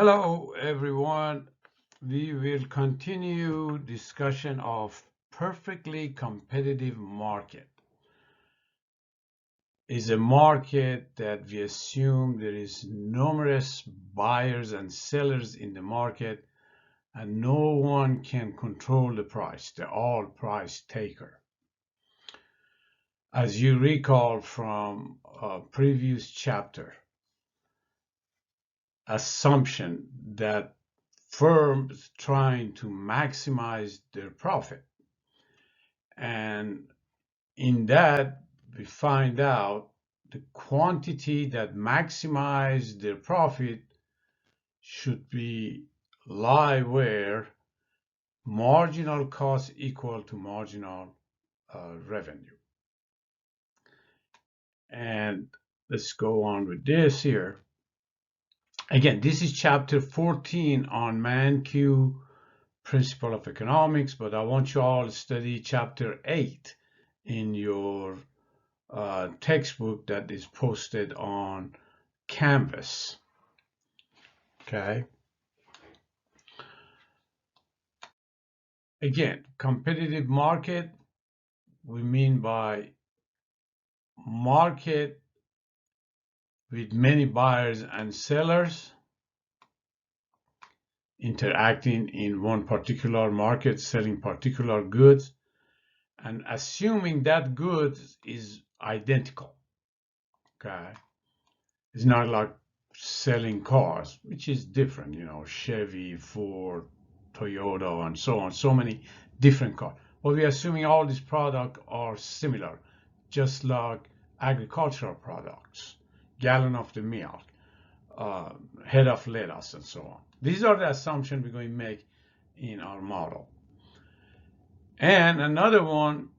Hello, everyone. We will continue discussion of perfectly competitive market. Is a market that we assume there is numerous buyers and sellers in the market and no one can control the price. They're all price taker. As you recall from a previous chapter, assumption that firms trying to maximize their profit. And in that, we find out the quantity that maximize their profit should be lie where marginal cost equal to marginal revenue. And let's go on with this here. Again, this is chapter 14 on Mankiw Principle of Economics, but I want you all to study chapter 8 in your textbook that is posted on Canvas. Okay. Again, competitive market, we mean by market with many buyers and sellers interacting in one particular market, selling particular goods, and assuming that goods is identical. Okay. It's not like selling cars, which is different, Chevy, Ford, Toyota, and so on, so many different cars. But we're assuming all these products are similar, just like agricultural products, gallon of the milk, head of lettuce, and so on. These are the assumptions we're going to make in our model. And another one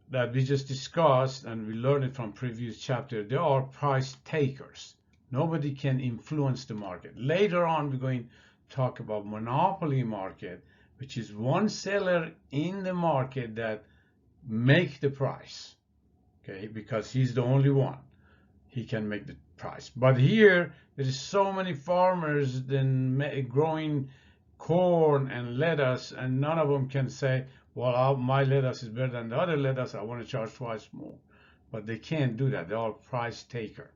that we just discussed, and we learned it from previous chapter, there are price takers. Nobody can influence the market. Later on, we're going to talk about monopoly market, which is one seller in the market that make the price, okay, because he's the only one. He can make the price. But here, there is so many farmers then growing corn and lettuce, and none of them can say, well, my lettuce is better than the other lettuce, I want to charge twice more. But they can't do that. They're all price taker.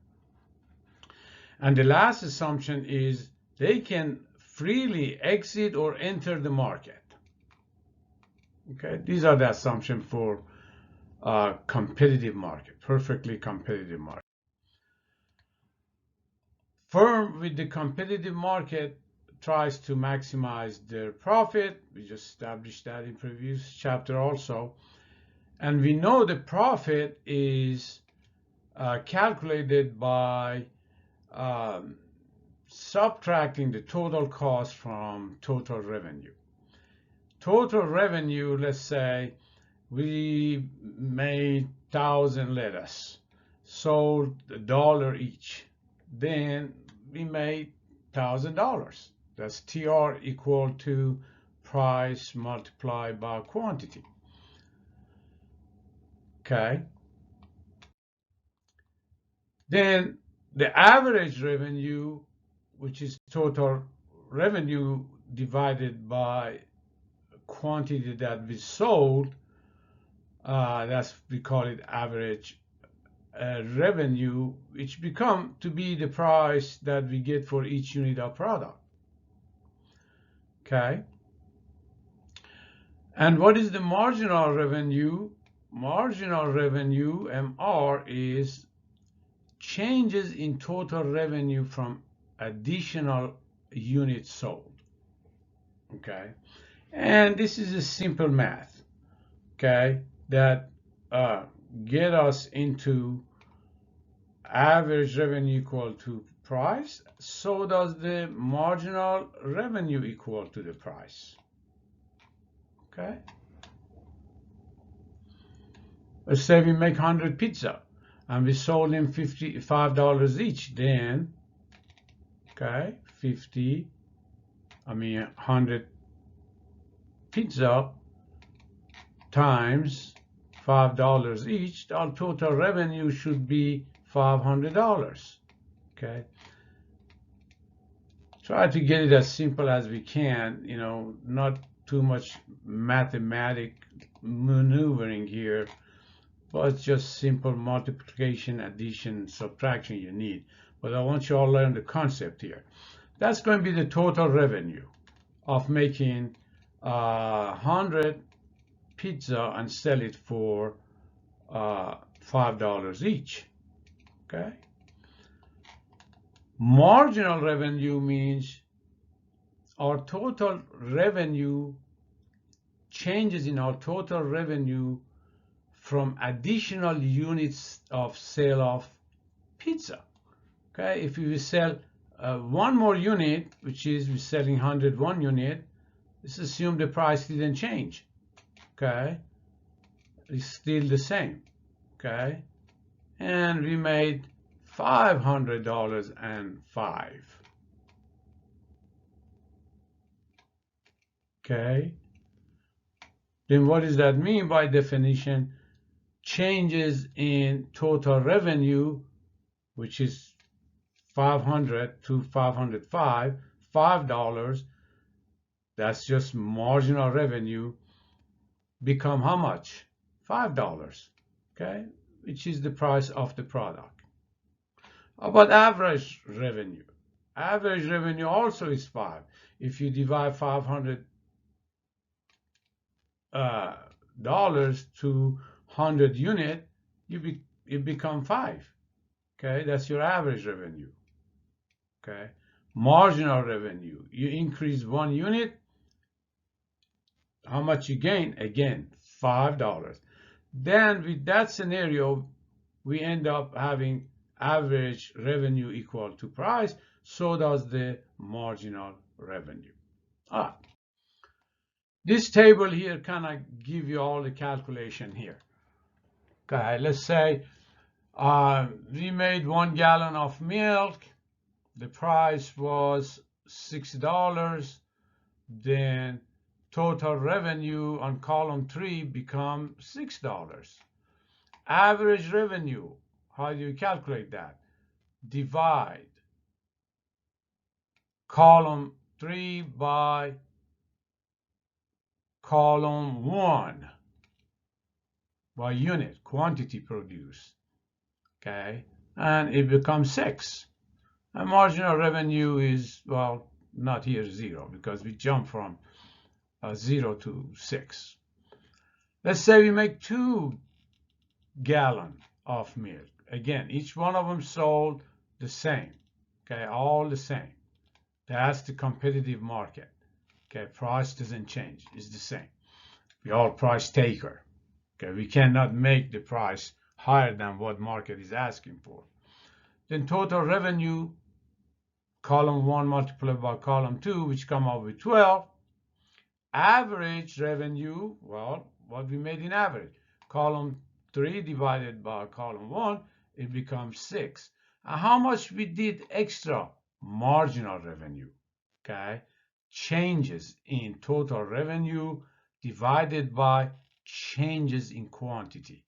And the last assumption is they can freely exit or enter the market. Okay, these are the assumptions for competitive market, perfectly competitive market. Firm with the competitive market tries to maximize their profit. We just established that in previous chapter also. And we know the profit is calculated by subtracting the total cost from total revenue. Total revenue, let's say we made 1,000 lettuce, sold $1 each. Then we made $1,000. That's TR equal to price multiplied by quantity. Okay. Then the average revenue, which is total revenue divided by quantity that we sold, we call it average revenue, which become to be the price that we get for each unit of product. Okay. And what is the marginal revenue? Marginal revenue, MR, is changes in total revenue from additional units sold. Okay. And this is a simple math, okay, that get us into average revenue equal to price. So does the marginal revenue equal to the price. Okay. Let's say we make 100 pizza and we sold them $55 each. Then, okay, 100 pizza times $5 each, our total revenue should be $500. Okay. try to get it as simple as we can, you know, not too much mathematic maneuvering here, but just simple multiplication, addition, subtraction you need. But I want you all to learn the concept here. That's going to be the total revenue of making 100 pizza and sell it for $5 each. Okay. Marginal revenue means our total revenue, changes in our total revenue from additional units of sale of pizza. Okay, if we sell one more unit, which is we're selling 101 unit, let's assume the price didn't change. Okay, it's still the same. Okay, and we made $500.05. Okay, then what does that mean by definition? Changes in total revenue, which is 500 to 505, $5, that's just marginal revenue, become how much? $5, okay, which is the price of the product. How about average revenue? Average revenue also is 5. If you divide $500 to 100 unit, it become 5. Okay, that's your average revenue. Okay, marginal revenue, you increase 1 unit, how much you gain? Again, $5. Then with that scenario, we end up having average revenue equal to price. So does the marginal revenue. All right. This table here kind of give you all the calculation here. Okay, let's say we made 1 gallon of milk. The price was $6. Then total revenue on column 3 become $6. Average revenue, how do you calculate that? Divide column 3 by column 1 by unit, quantity produced. Okay, and it becomes 6. And marginal revenue is, well, not here 0 because we jump from 0 to 6. Let's say we make 2 gallons of milk. Again, each one of them sold the same. Okay, all the same. That's the competitive market. Okay, price doesn't change. It's the same. We are price taker. Okay, we cannot make the price higher than what market is asking for. Then total revenue, column 1 multiplied by column 2, which come up with 12. Average revenue, well, what we made in average, column 3 divided by column 1, it becomes 6. And how much we did extra? Marginal revenue. Okay, changes in total revenue divided by changes in quantity.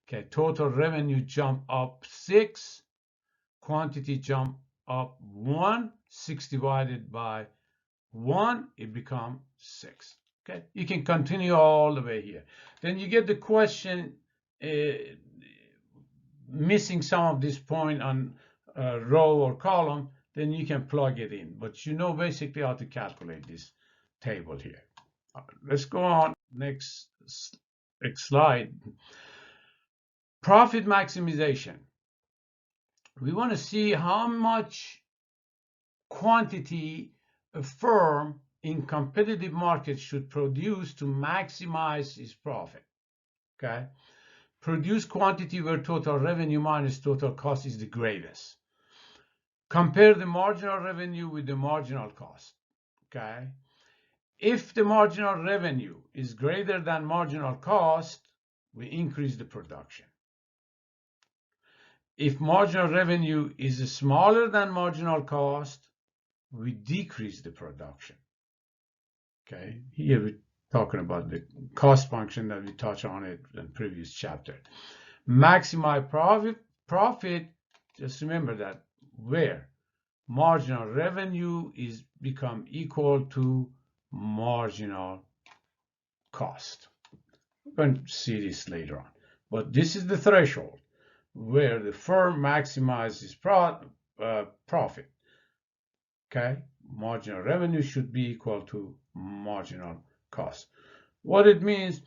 Okay, total revenue jump up 6, quantity jump up 1, 6 divided by 1, it becomes 6. Okay, you can continue all the way here. Then you get the question missing some of this point on row or column, then you can plug it in. But you know basically how to calculate this table here. Let's go on next slide. Profit maximization. We want to see how much quantity a firm in competitive markets should produce to maximize its profit. Okay, produce quantity where total revenue minus total cost is the greatest. Compare the marginal revenue with the marginal cost. Okay, if the marginal revenue is greater than marginal cost, we increase the production. If marginal revenue is smaller than marginal cost, we decrease the production. Okay, here we're talking about the cost function that we touched on it in the previous chapter. Maximize profit, just remember that where? marginal revenue is become equal to marginal cost. We're going to see this later on. But this is the threshold where the firm maximizes profit. Okay, marginal revenue should be equal to marginal cost. What it means,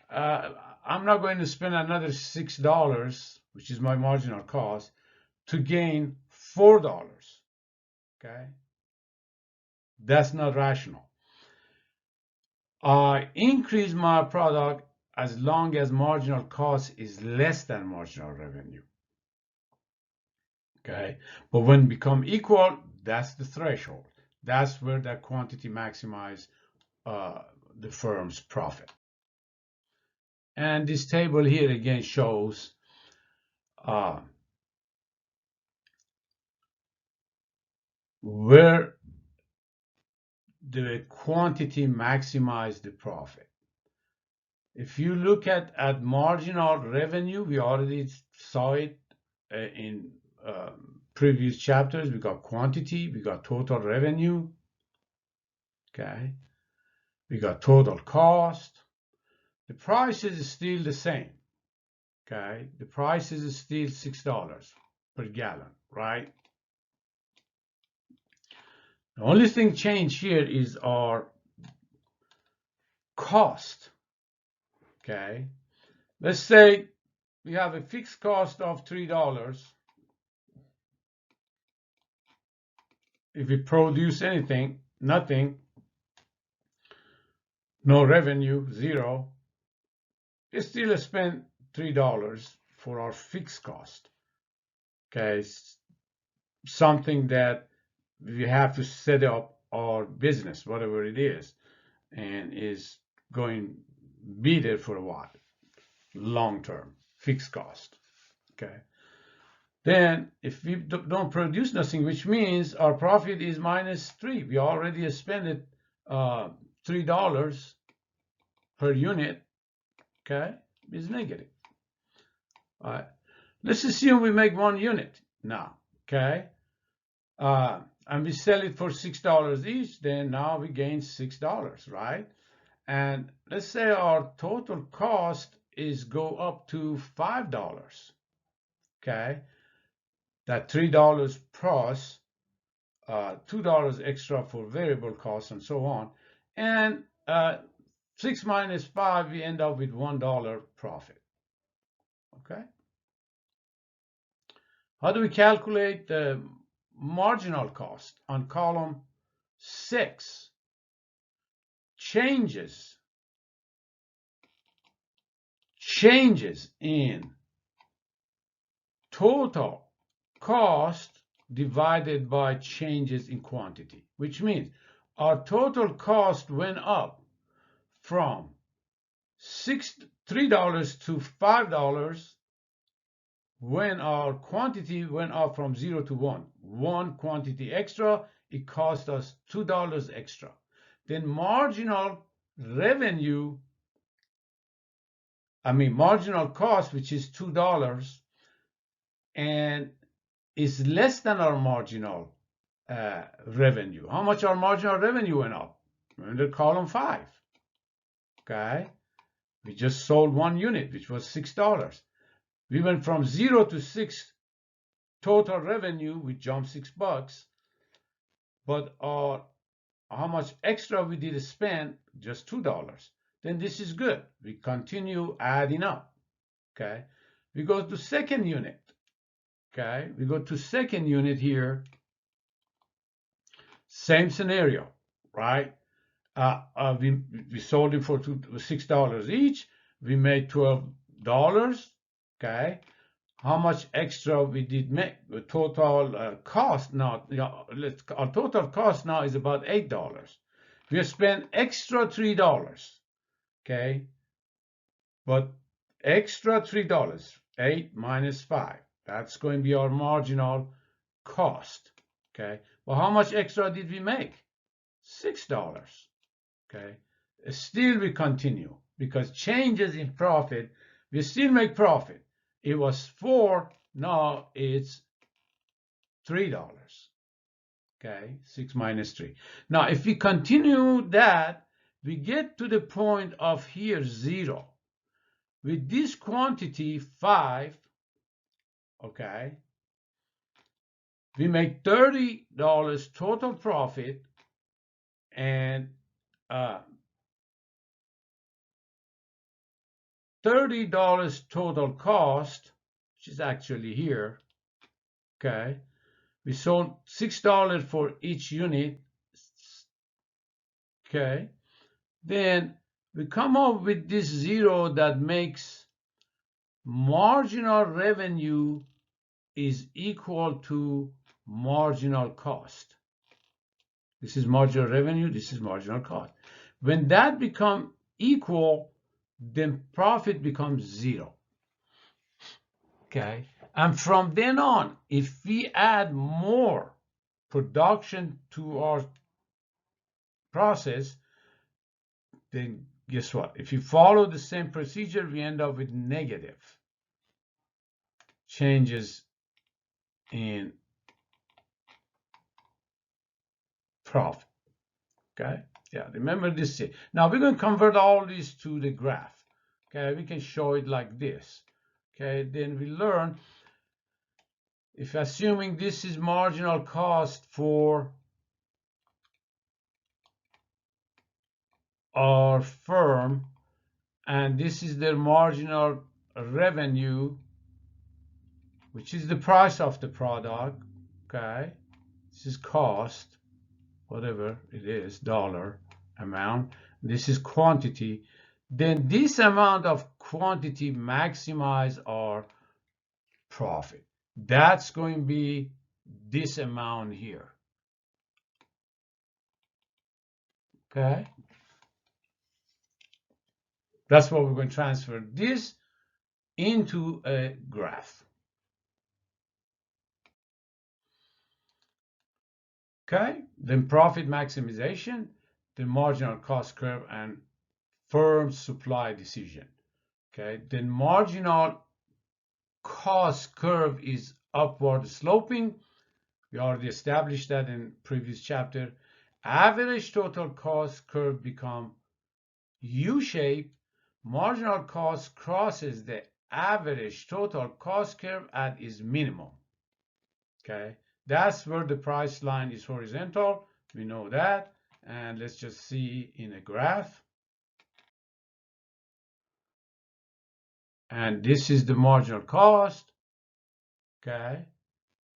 I'm not going to spend another $6, which is my marginal cost, to gain $4. Okay, that's not rational. I increase my product as long as marginal cost is less than marginal revenue. Okay, but when become equal, that's the threshold. That's where that quantity maximize the firm's profit. And this table here again shows where the quantity maximize the profit. If you look at marginal revenue, we already saw it in previous chapters. We got quantity, we got total revenue, okay? We got total cost. The price is still the same, okay? The price is still $6 per gallon, right? The only thing changed here is our cost, okay? Let's say we have a fixed cost of $3. If we produce anything, nothing, no revenue, zero, we still spend $3 for our fixed cost. Okay, something that we have to set up our business, whatever it is, and is going to be there for a while, long term, fixed cost. Okay. Then if we don't produce nothing, which means our profit is -3. We already spent it $3 per unit. Okay, is negative. All right. Let's assume we make 1 unit now. Okay, and we sell it for $6 each. Then now we gain $6, right? And let's say our total cost is go up to $5. Okay, that $3 plus $2 extra for variable costs and so on, and 6 minus 5, we end up with $1 profit. Okay. How do we calculate the marginal cost? On column 6, changes in total cost divided by changes in quantity, which means our total cost went up from $3 to $5 when our quantity went up from 0 to 1. 1 quantity extra, it cost us $2 extra. Then marginal cost, which is $2, and is less than our marginal revenue. How much our marginal revenue went up? Under column 5. Okay, we just sold 1 unit, which was $6. We went from 0 to 6 total revenue, we jumped $6, but how much extra we did spend? Just $2. Then this is good. We continue adding up. Okay, we go to second unit. Okay, we go to second unit here. Same scenario, right? We sold it for $6 each. We made $12. Okay, how much extra we did make? The total cost now, our total cost now is about $8. We spent extra $3. Okay, but extra $3, 8 minus 5. That's going to be our marginal cost. Okay, well, how much extra did we make? $6. Okay, still we continue because changes in profit, we still make profit. It was $4, now it's $3. Okay, 6 minus 3. Now, if we continue that, we get to the point of here 0. With this quantity 5, okay, we make $30 total profit and $30 total cost, which is actually here, okay. We sold $6 for each unit, okay. Then we come up with this 0 that makes marginal revenue is equal to marginal cost. This is marginal revenue, this is marginal cost. When that becomes equal, then profit becomes 0. Okay, and from then on, if we add more production to our process, then guess what? If you follow the same procedure, we end up with negative changes in profit. Okay, yeah, remember this. Now we're going to convert all these to the graph. Okay, we can show it like this. Okay, then we learn, if assuming this is marginal cost for our firm and this is their marginal revenue, which is the price of the product, okay, this is cost, whatever it is, dollar amount, this is quantity, then this amount of quantity maximize our profit. That's going to be this amount here. Okay, that's what we're going to transfer this into a graph. Okay, then profit maximization, the marginal cost curve, and firm supply decision. Okay, then marginal cost curve is upward sloping. We already established that in previous chapter. Average total cost curve become U-shaped. Marginal cost crosses the average total cost curve at its minimum. Okay, that's where the price line is horizontal. We know that. And let's just see in a graph. And this is the marginal cost. Okay,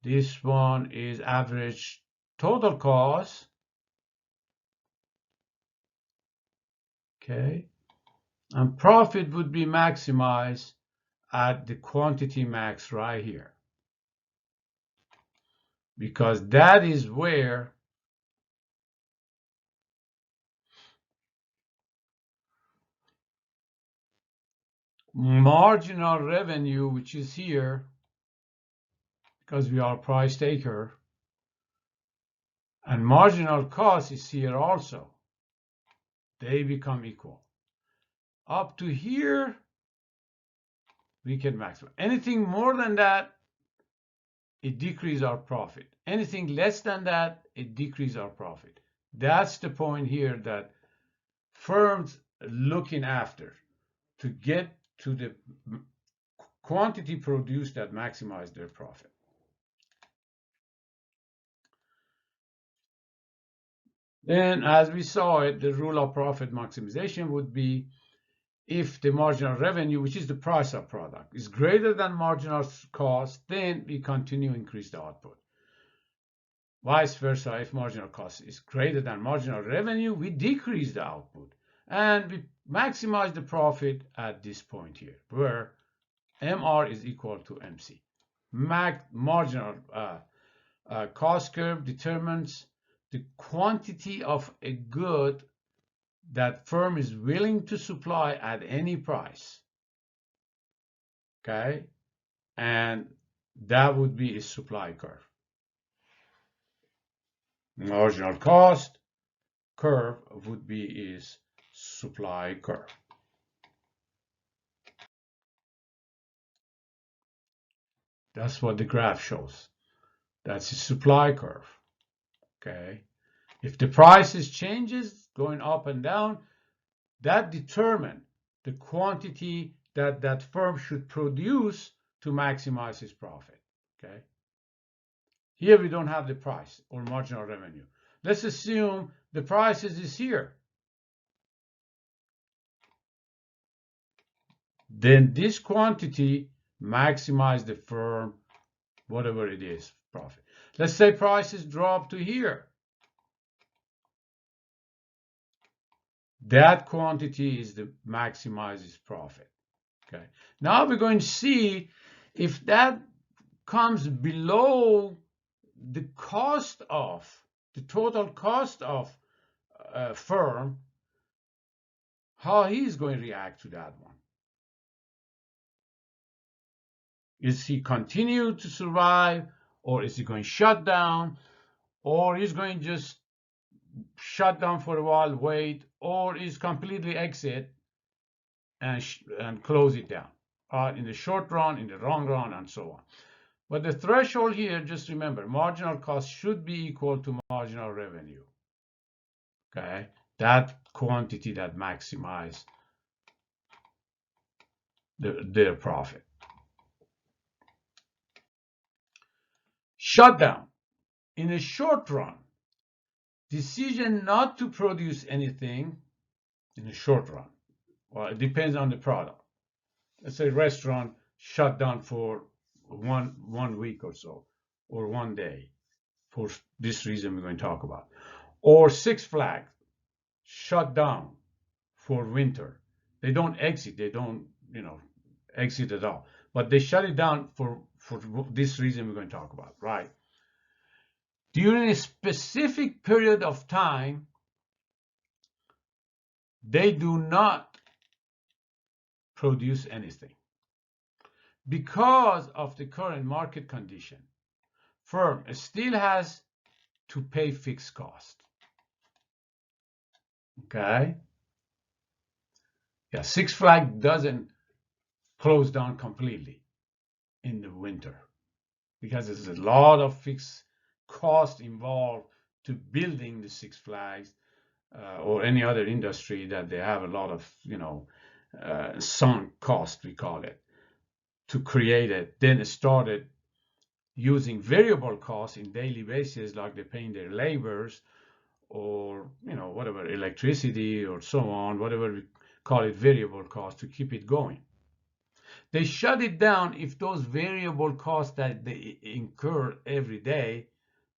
this one is average total cost. Okay, and profit would be maximized at the quantity max right here, because that is where marginal revenue, which is here, because we are price taker, and marginal cost is here also. They become equal. Up to here, we can maximize. Anything more than that, it decreases our profit. Anything less than that, it decreases our profit. That's the point here that firms are looking after, to get to the quantity produced that maximize their profit. Then, as we saw it, the rule of profit maximization would be if the marginal revenue, which is the price of product, is greater than marginal cost, then we continue to increase the output. Vice versa, if marginal cost is greater than marginal revenue, we decrease the output and we maximize the profit at this point here, where MR is equal to MC. Marginal cost curve determines the quantity of a good that firm is willing to supply at any price. Okay, and that would be a supply curve. Marginal cost curve would be is supply curve. That's what the graph shows. That's a supply curve. Okay. If the prices changes going up and down, that determine the quantity that that firm should produce to maximize its profit. Okay. Here we don't have the price or marginal revenue. Let's assume the price is here. Then this quantity maximize the firm, whatever it is, profit. Let's say prices drop to here. That quantity is the maximizes profit. Okay. Now we're going to see if that comes below the cost of the total cost of a firm, how he's going to react to that one. Is he continue to survive, or is he going to shut down, or is going to just shut down for a while, wait, or is completely exit and close it down in the short run, in the long run, and so on. But the threshold here, just remember, marginal cost should be equal to marginal revenue. Okay, that quantity that maximize their profit. Shutdown. In the short run, decision not to produce anything in the short run. Well, it depends on the product. Let's say restaurant shut down for one week or so, or one day, for this reason we're going to talk about. Or Six Flags shut down for winter. They don't exit. They don't, exit at all. But they shut it down for this reason we're going to talk about, right? During a specific period of time, they do not produce anything. Because of the current market condition, firm still has to pay fixed cost. Okay? Yeah, Six Flags doesn't close down completely in the winter because there's a lot of fixed cost involved to building the Six Flags or any other industry that they have a lot of, sunk cost, we call it, to create it. Then it started using variable costs in daily basis, like they're paying their laborers or, whatever, electricity or so on, whatever we call it, variable cost to keep it going. They shut it down if those variable costs that they incur every day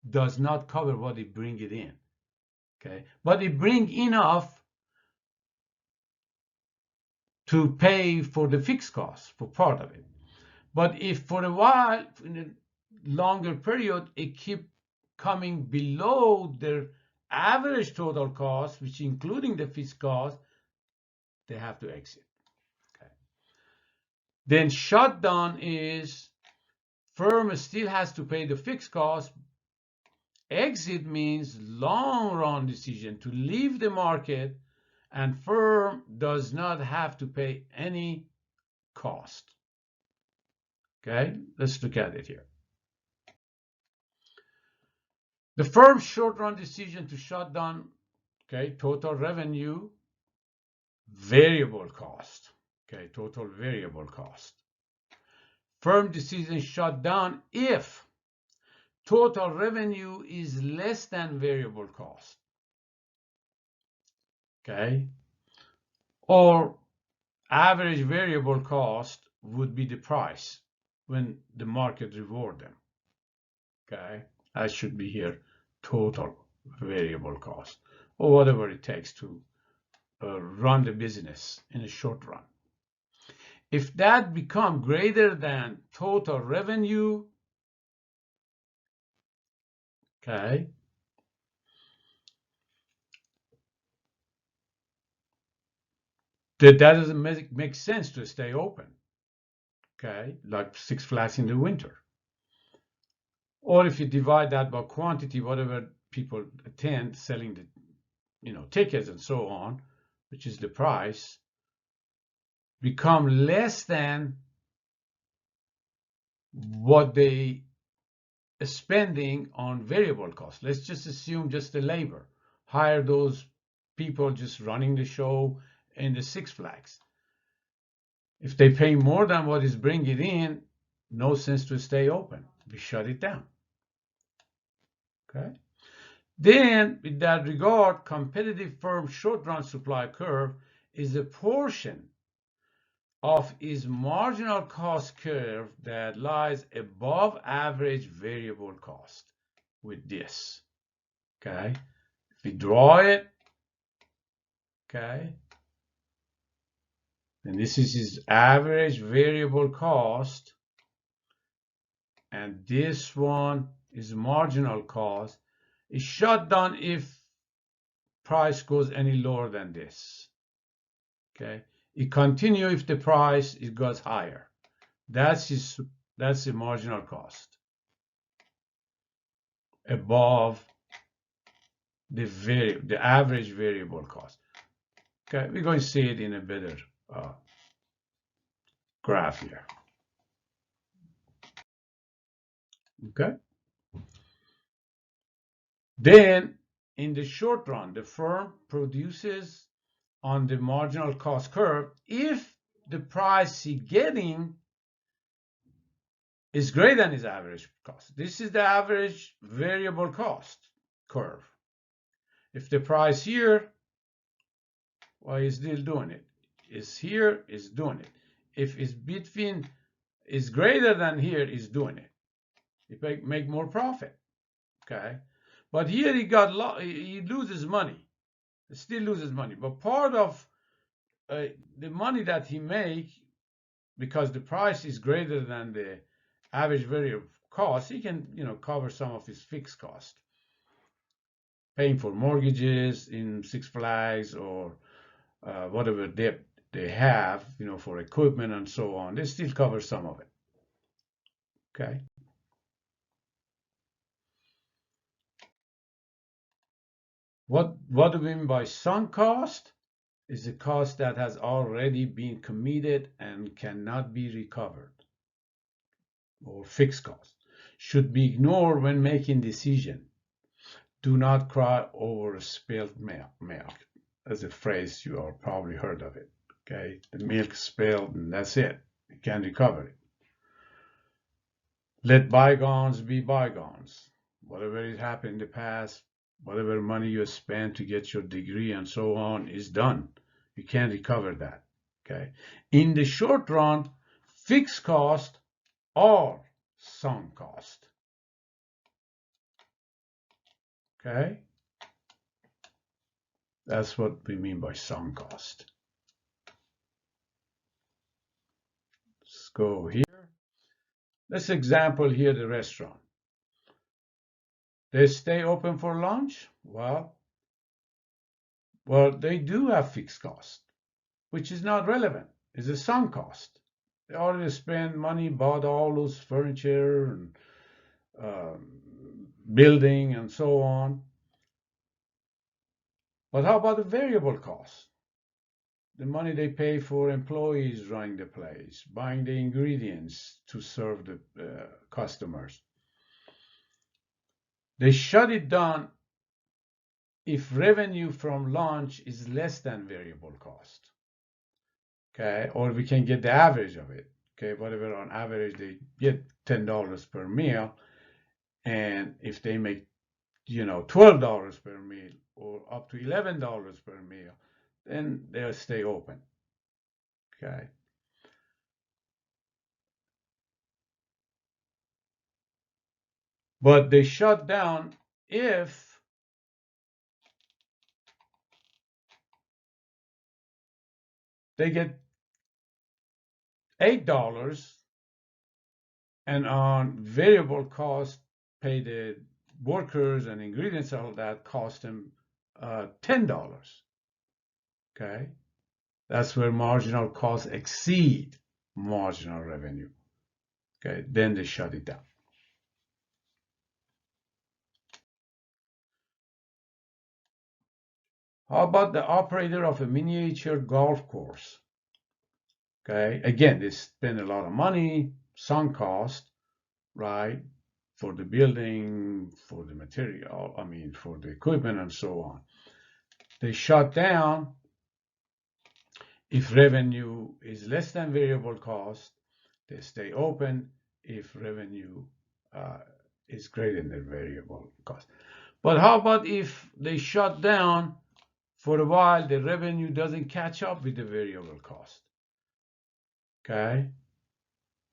does not cover what they bring it in. Okay, but they bring enough to pay for the fixed costs for part of it. But if for a while, in a longer period, it keep coming below their average total cost, which including the fixed cost, they have to exit. Okay. Then shutdown is firm still has to pay the fixed cost. Exit means long run decision to leave the market, and firm does not have to pay any cost. Okay, let's look at it here. The firm's short run decision to shut down, okay, total revenue, variable cost, okay, total variable cost. Firm decision shut down if total revenue is less than variable cost, okay, or average variable cost would be the price when the market reward them, okay. That should be here, total variable cost, or whatever it takes to run the business in a short run. If that becomes greater than total revenue, okay, that doesn't make sense to stay open, okay, like Six Flags in the winter. Or if you divide that by quantity, whatever people attend, selling the, tickets and so on, which is the price, become less than what they spending on variable costs. Let's just assume just the labor. Hire those people just running the show in the Six Flags. If they pay more than what is bringing in, no sense to stay open. We shut it down. Okay. Then, in that regard, competitive firm short-run supply curve is a portion of its marginal cost curve that lies above average variable cost with this. Okay. If we draw it, okay, and this is his average variable cost, and this one is marginal cost. It's shut down if price goes any lower than this. Okay, it continue if the price it goes higher. That's the marginal cost above the average variable cost. Okay, we're going to see it in a better graph here. Okay. Then, in the short run, the firm produces on the marginal cost curve if the price he's getting is greater than his average cost. This is the average variable cost curve. If the price here, well, he's still doing it. Is here, is doing it. If it's between, is greater than here, is doing it. He make more profit. Okay, but here he loses money. He still loses money. But part of the money that he make, because the price is greater than the average variable cost, he can cover some of his fixed cost. Paying for mortgages in Six Flags or whatever debt they have, for equipment and so on, they still cover some of it. Okay. What do we mean by sunk cost? Is a cost that has already been committed and cannot be recovered, or fixed cost. Should be ignored when making decision. Do not cry over spilled milk. That's a phrase you all probably heard of it. Okay, the milk spilled and that's it. You can't recover it. Let bygones be bygones. Whatever has happened in the past, whatever money you spent to get your degree and so on is done. You can't recover that. Okay. In the short run, fixed cost or sunk cost. Okay. That's what we mean by sunk cost. Let's go here. Let's example here the restaurant. They stay open for lunch? Well, they do have fixed cost, which is not relevant. It's a sunk cost. They already spent money, bought all those furniture and building and so on. But how about the variable cost? The money they pay for employees running the place, buying the ingredients to serve the customers. They shut it down if revenue from lunch is less than variable cost. Okay, or we can get the average of it. Okay, whatever on average they get $10 per meal, and if they make $12 per meal or up to $11 per meal, then they'll stay open. Okay. But they shut down if they get $8 and on variable cost pay the workers and ingredients, all that cost them $10. Okay, that's where marginal costs exceed marginal revenue. Okay, then they shut it down. How about the operator of a miniature golf course? Okay, again, they spend a lot of money, sunk cost, right? for the building, for the material, I mean, for the equipment and so on. They shut down if revenue is less than variable cost. They stay open if revenue is greater than variable cost. But how about if they shut down for a while, the revenue doesn't catch up with the variable cost? Okay,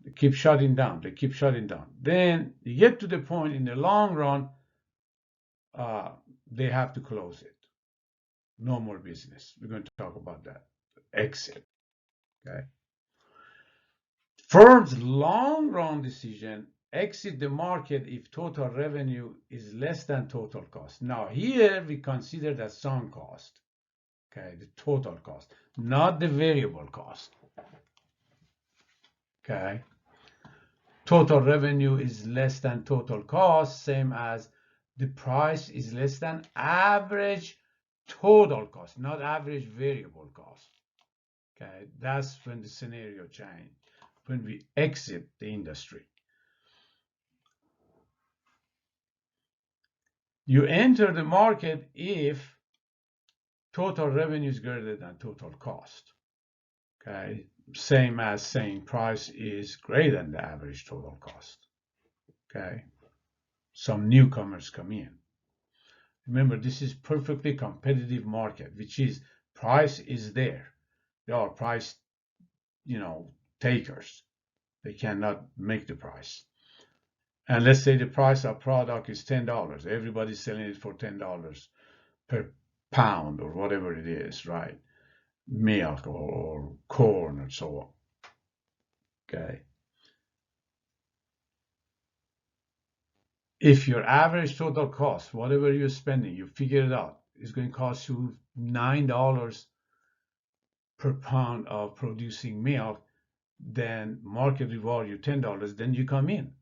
they keep shutting down. They keep shutting down. Then you get to the point in the long run, they have to close it. No more business. We're going to talk about that. Exit. Okay. Firm's long run decision: exit the market if total revenue is less than total cost. Now here we consider that sunk cost. Okay, the total cost, not the variable cost. Okay. Total revenue is less than total cost, same as the price is less than average total cost, not average variable cost. Okay, that's when the scenario change, when we exit the industry. You enter the market if total revenue is greater than total cost. Okay, same as saying price is greater than the average total cost. Okay, some newcomers come in. Remember, this is perfectly competitive market, which is price is there. There are price, takers. They cannot make the price. And let's say the price of product is $10. Everybody's selling it for $10 per pound or whatever it is, right? Milk or corn and so on. Okay. If your average total cost, whatever you're spending, you figure it out, is going to cost you $9 per pound of producing milk, then market reward you $10, then you come in.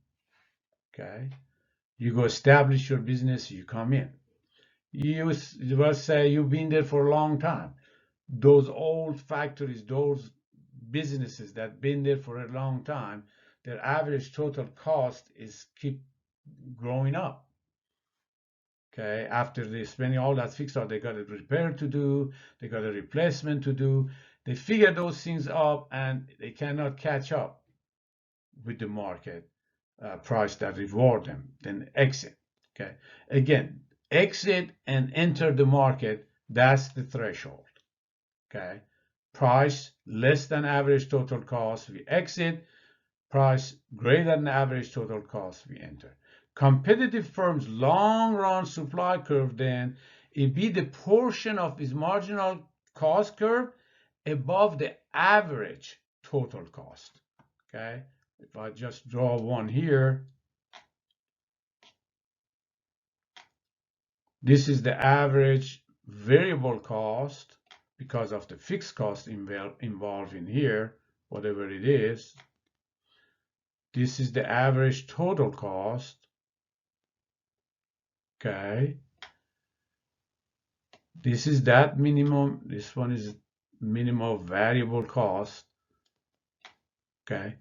Okay. You go establish your business, you come in. Let's say you've been there for a long time. Those old factories, those businesses that been there for a long time, their average total cost is keep growing up. Okay, after they spending all that fixed out, they got a repair to do, they got a replacement to do. They figure those things up and they cannot catch up with the market price that reward them. Then exit. Okay, again, exit and enter the market. That's the threshold. Okay, price less than average total cost, we exit. Price greater than average total cost, we enter. Competitive firms' long-run supply curve, then, it be the portion of its marginal cost curve above the average total cost. Okay, if I just draw one here, this is the average variable cost because of the fixed cost involved in here, whatever it is. This is the average total cost. Okay. This is that minimum. This one is minimum variable cost. Okay.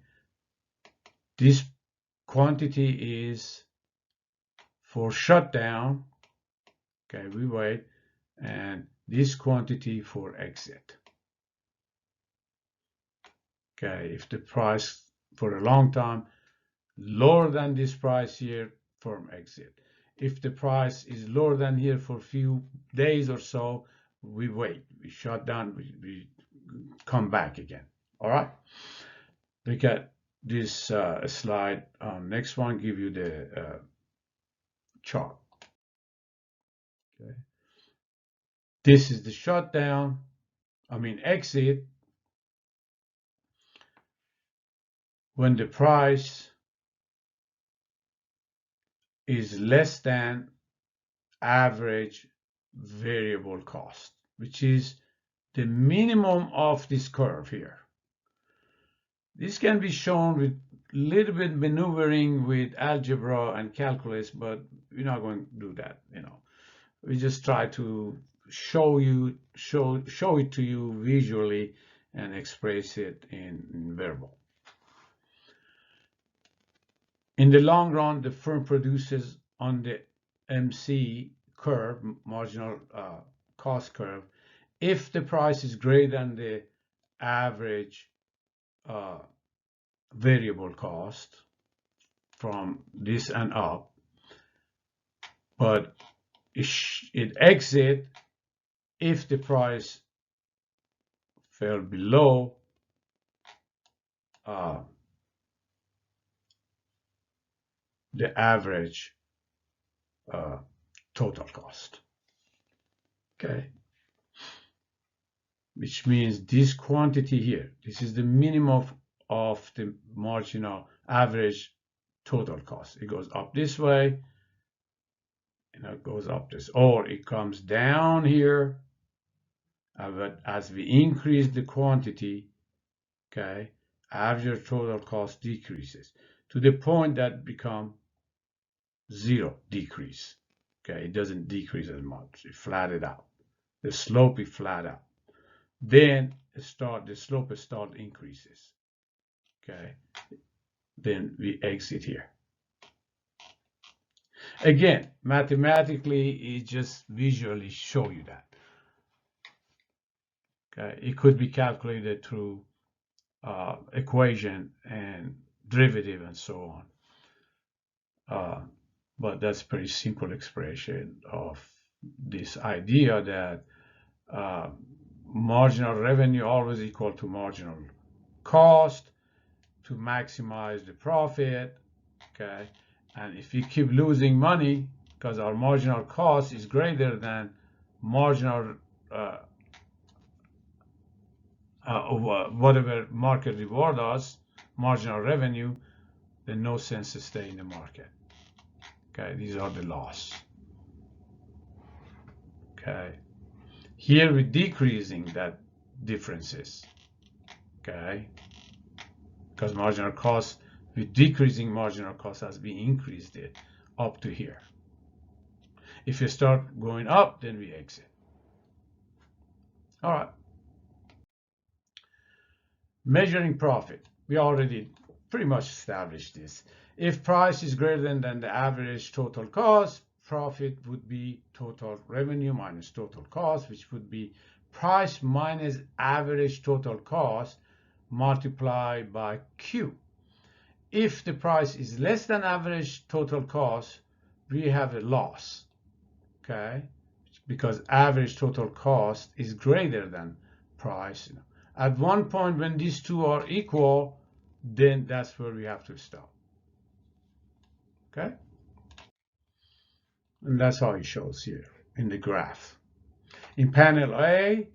This quantity is for shutdown. Okay, we wait. And this quantity for exit. Okay, if the price for a long time lower than this price here, firm exit. If the price is lower than here for a few days or so, we wait, we shut down, we come back again. All right, look at this slide. Next one, give you the chart. Okay, this is the shutdown, exit, when the price is less than average variable cost, which is the minimum of this curve here. This can be shown with a little bit maneuvering with algebra and calculus, but we're not going to do that. We just try to show it to you visually and express it in verbal. In the long run, the firm produces on the MC curve, marginal cost curve, if the price is greater than the average variable cost from this and up, but it exit if the price fell below the average total cost. Okay, which means this quantity here, this is the minimum of the marginal average total cost. It goes up this way, and it goes up this, or it comes down here. But as we increase the quantity, okay, average total cost decreases to the point that become zero decrease. Okay, it doesn't decrease as much. It flattened out. The slope is flat out. Then the slope start increases. Okay, then we exit here. Again, mathematically, it just visually show you that. Okay, it could be calculated through equation and derivative and so on. But that's pretty simple expression of this idea that marginal revenue always equal to marginal cost to maximize the profit. Okay, and if we keep losing money because our marginal cost is greater than marginal whatever market reward us, marginal revenue, then no sense to stay in the market. Okay, these are the loss. Okay, here we're decreasing that differences. Okay, because marginal cost, we're decreasing marginal cost as we increased it up to here. If you start going up, then we exit. All right. Measuring profit. We already pretty much established this. If price is greater than the average total cost, profit would be total revenue minus total cost, which would be price minus average total cost multiplied by Q. If the price is less than average total cost, we have a loss, okay? Because average total cost is greater than price. At one point when these two are equal, then that's where we have to stop. Okay? And that's how it shows here in the graph. In panel A,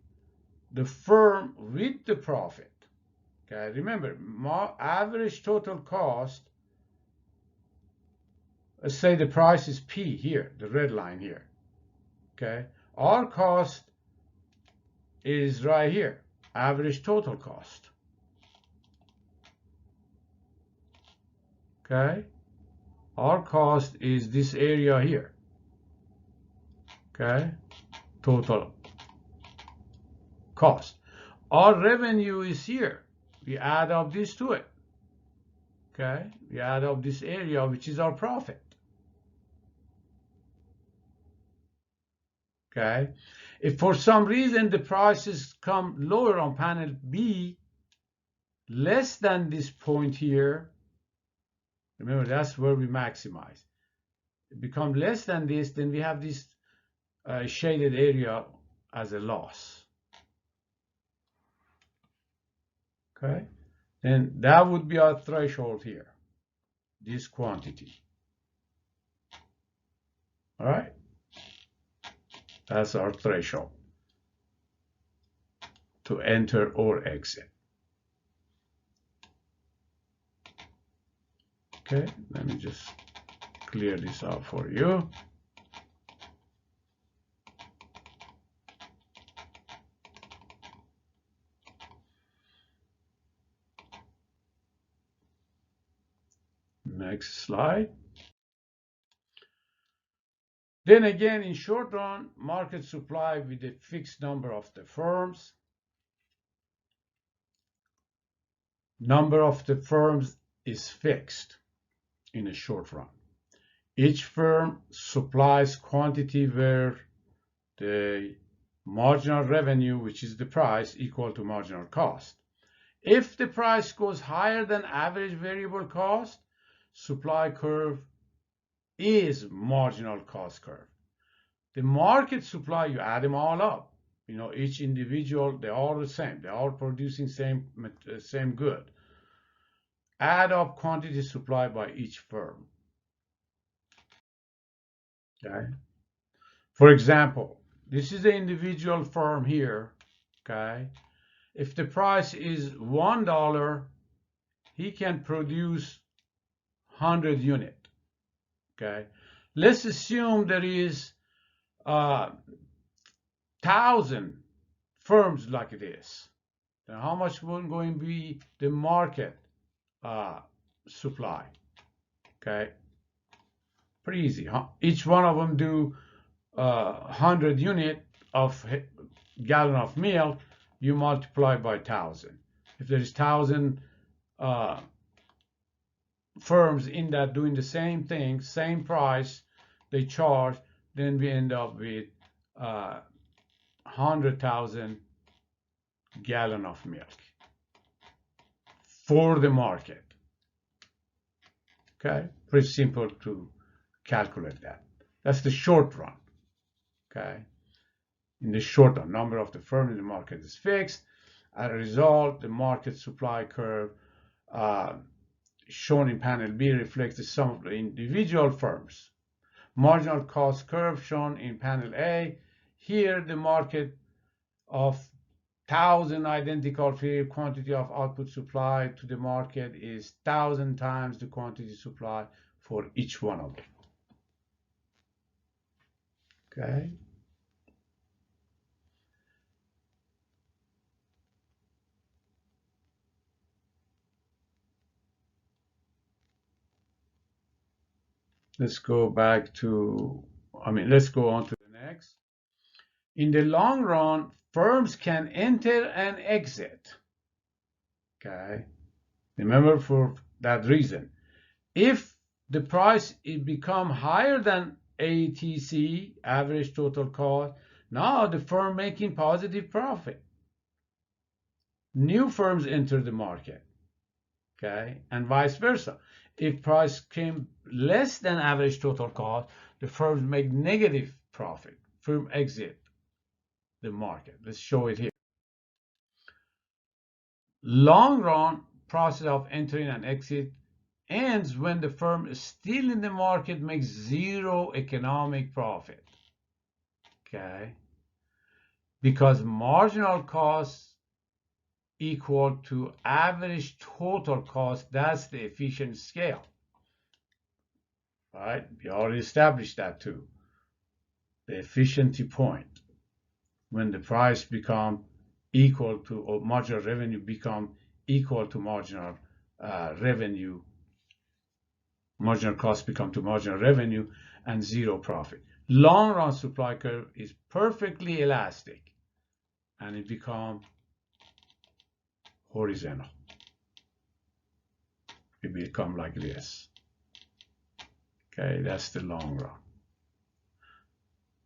the firm with the profit. Okay, remember, average total cost, let's say the price is P here, the red line here. Okay, our cost is right here, average total cost. Okay, our cost is this area here. Okay, total cost. Our revenue is here. We add up this to it. Okay, we add up this area, which is our profit. Okay, if for some reason the prices come lower on panel B, less than this point here, remember that's where we maximize. It becomes less than this, then we have this shaded area as a loss. Okay, then that would be our threshold here, this quantity. All right, that's our threshold to enter or exit. Okay, let me just clear this out for you. Next slide. Then again, in short run, market supply with a fixed number of the firms. Number of the firms is fixed. in a short run. Each firm supplies quantity where the marginal revenue, which is the price, equal to marginal cost. If the price goes higher than average variable cost, supply curve is marginal cost curve. The market supply, you add them all up. You know, each individual, they're all the same. They're all producing same good. Add up quantity supply by each firm. Okay. For example, this is the individual firm here. Okay. If the price is $1, he can produce 100 unit. Okay. Let's assume there is 1,000 firms like this. Then how much will going to be the market supply? Okay. Pretty easy, huh? Each one of them do 100 unit of gallon of milk. You multiply by 1,000. If there is 1,000 firms in that doing the same thing, same price they charge, then we end up with 100,000 gallon of milk for the market. Okay, pretty simple to calculate that. That's the short run. Okay, in the short run, number of the firms in the market is fixed. As a result, the market supply curve shown in panel B reflects the sum of the individual firms. Marginal cost curve shown in panel A. Here, the market of 1,000 identical quantity of output supply to the market is 1,000 times the quantity supply for each one of them. Okay. Let's go back to, let's go on to the next. In the long run, firms can enter and exit. Okay. Remember, for that reason, if the price it become higher than ATC, average total cost, now the firm making positive profit. New firms enter the market. Okay, and vice versa. If price came less than average total cost, the firms make negative profit. Firm exit the market. Let's show it here. Long run process of entering and exit ends when the firm is still in the market makes zero economic profit. Okay, because marginal cost equal to average total cost, that's the efficient scale. Right? We already established that too. The efficiency point, when the price become equal to, or marginal revenue become equal to marginal revenue, marginal cost become to marginal revenue, and zero profit. Long run supply curve is perfectly elastic, and it become horizontal. It become like this. Okay, that's the long run.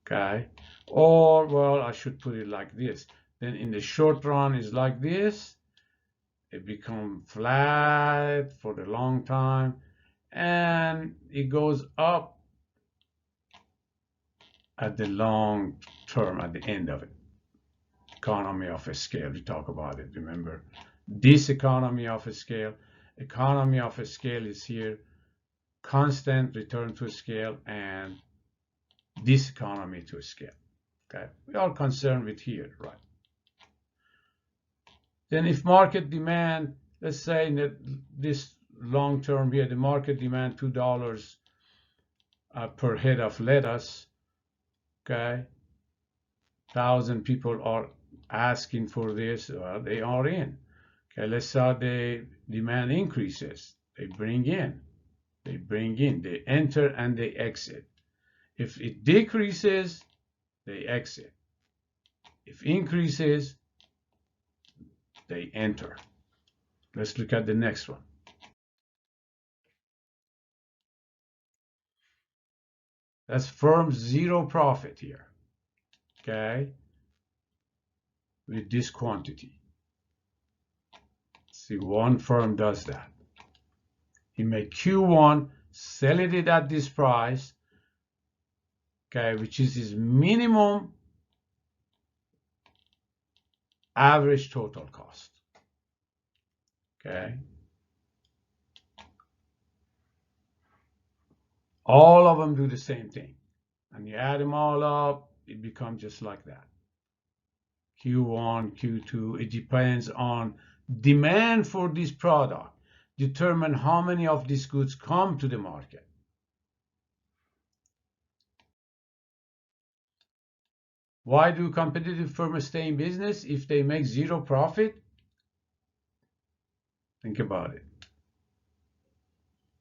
Okay, or well, I should put it like this. Then in the short run is like this. It become flat for the long time, and it goes up at the long term, at the end of it. Economy of a scale, we talk about it, remember? This economy of a scale is here, constant return to scale, and this economy to scale. Okay, we are concerned with here, right? Then if market demand, let's say that this long term here, the market demand $2 per head of lettuce. Okay, 1,000 people are asking for this, they are in. Okay, let's say the demand increases, they bring in, they enter and they exit. If it decreases, they exit. If increases, they enter. Let's look at the next one. That's firm zero profit here, okay, with this quantity. See, one firm does that. He made Q1, selling it at this price, okay, which is his minimum average total cost, okay. All of them do the same thing. And you add them all up, it becomes just like that. Q1, Q2, it depends on demand for this product. Determine how many of these goods come to the market. Why do competitive firms stay in business if they make zero profit? Think about it.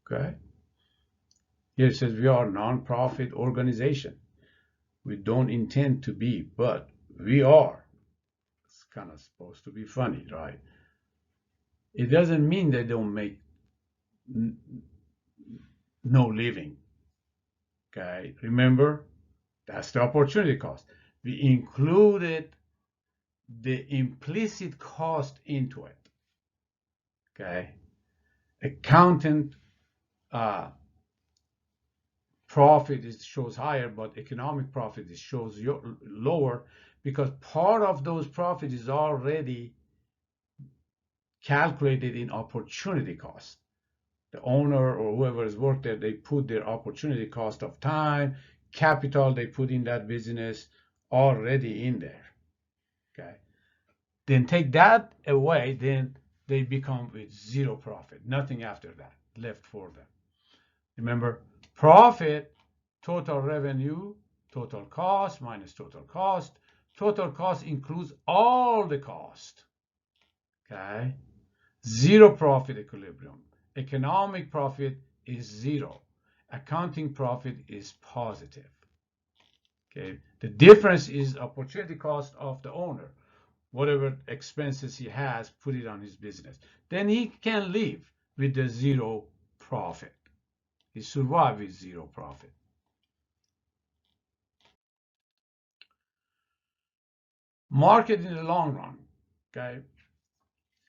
Okay. Here it says we are a non-profit organization. We don't intend to be, but we are. It's kind of supposed to be funny, right? It doesn't mean they don't make no living. Okay. Remember, that's the opportunity cost. We included the implicit cost into it. Okay. Accountant profit shows higher, but economic profit shows lower, because part of those profit is already calculated in opportunity cost. The owner or whoever has worked there, they put their opportunity cost of time, capital they put in that business already in there. Okay. Then take that away, then they become with zero profit, nothing after that left for them. Remember, profit, total revenue, total cost minus total cost. Total cost includes all the cost. Okay. Zero profit equilibrium. Economic profit is zero. Accounting profit is positive. Okay. The difference is opportunity cost of the owner. Whatever expenses he has, put it on his business. Then he can live with the zero profit. He survives with zero profit. Market in the long run, okay?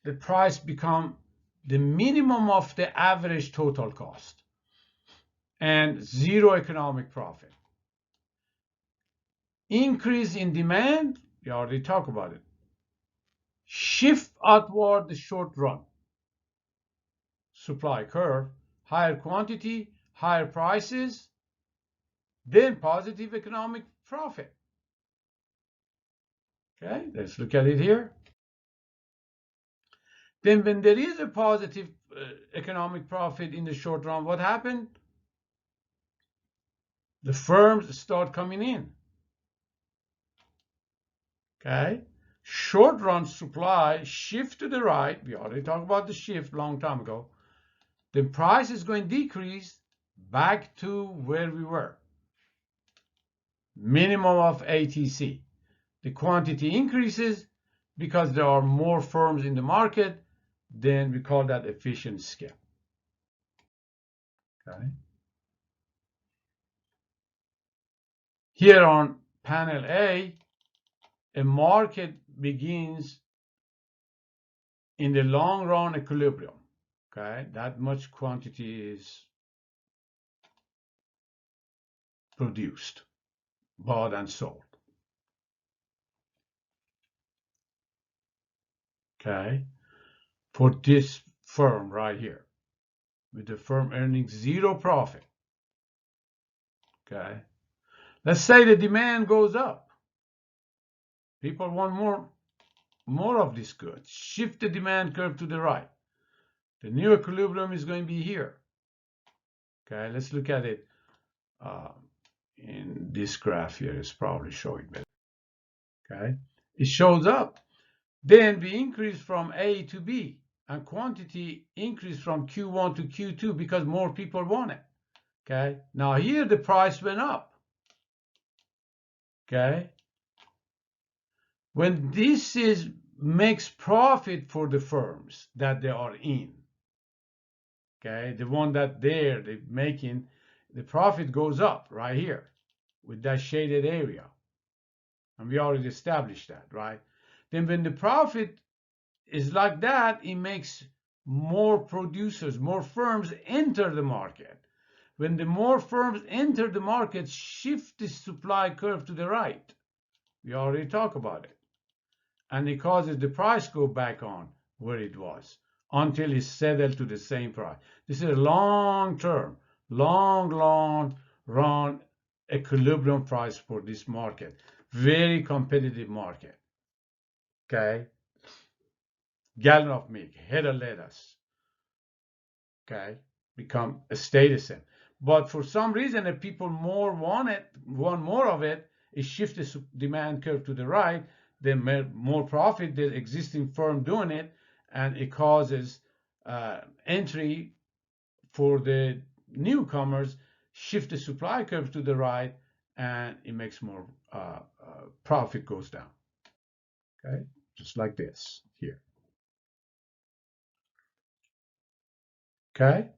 The price become the minimum of the average total cost and zero economic profit. Increase in demand, we already talked about it. Shift outward the short run. Supply curve, higher quantity, higher prices, then positive economic profit. Okay, let's look at it here. Then when there is a positive economic profit in the short run, what happened? The firms start coming in. Okay, short run supply shift to the right. We already talked about the shift a long time ago. The price is going to decrease back to where we were. Minimum of ATC. The quantity increases because there are more firms in the market. Then we call that efficient scale. Okay. Here on panel A, a market begins in the long run equilibrium. Okay, that much quantity is produced, bought and sold. Okay, for this firm right here, with the firm earning zero profit. Okay, let's say the demand goes up. People want more of this good. Shift the demand curve to the right. The new equilibrium is going to be here. Okay, let's look at it in this graph here. It's probably showing better. Okay, it shows up. Then we increase from A to B, and quantity increase from Q1 to Q2 because more people want it. Okay, now here the price went up. Okay, when this makes profit for the firms that they are in. Okay, the one that they're making, the profit goes up right here with that shaded area. And we already established that, right? Then when the profit is like that, it makes more producers, more firms enter the market. When the more firms enter the market, shift the supply curve to the right. We already talked about it. And it causes the price go back on where it was until it's settled to the same price. This is a long-term, long run equilibrium price for this market. Very competitive market. Okay. Gallon of milk, head of lettuce. Okay. Become a status. But for some reason, if people want more of it, it shifts the demand curve to the right. Then more profit, the existing firm doing it, and it causes entry for the newcomers, shift the supply curve to the right, and it makes more profit goes down. Okay, just like this here. Okay,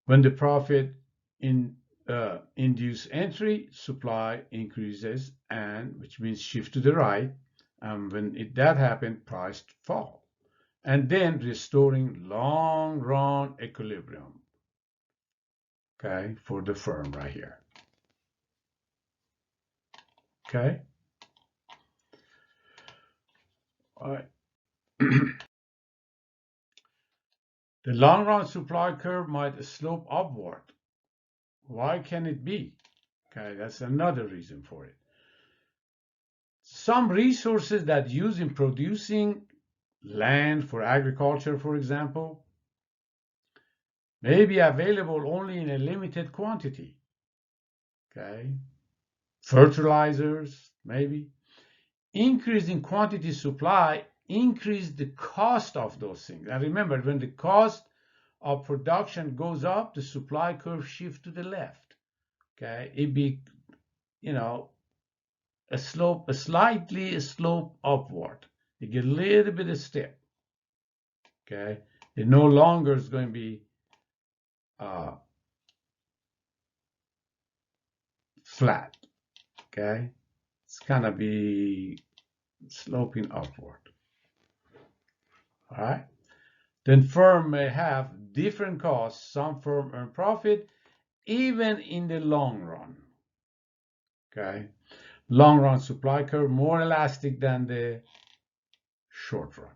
when the profit induce entry, supply increases, and which means shift to the right. And when that happens, price fall, and then restoring long run equilibrium. Okay, for the firm right here. Okay. All right. The long run supply curve might slope upward. Why can it be? Okay, that's another reason for it. Some resources that use in producing land for agriculture, for example, may be available only in a limited quantity. Okay, fertilizers, maybe. Increase in quantity supply increase the cost of those things. And remember, when the cost of production goes up, the supply curve shifts to the left. Okay, it be, a slightly slope upward. You get a little bit of step. Okay, it no longer is going to be flat. Okay, it's gonna be sloping upward. All right. Then firm may have different costs. Some firm earn profit even in the long run. Okay, long run supply curve more elastic than the short run.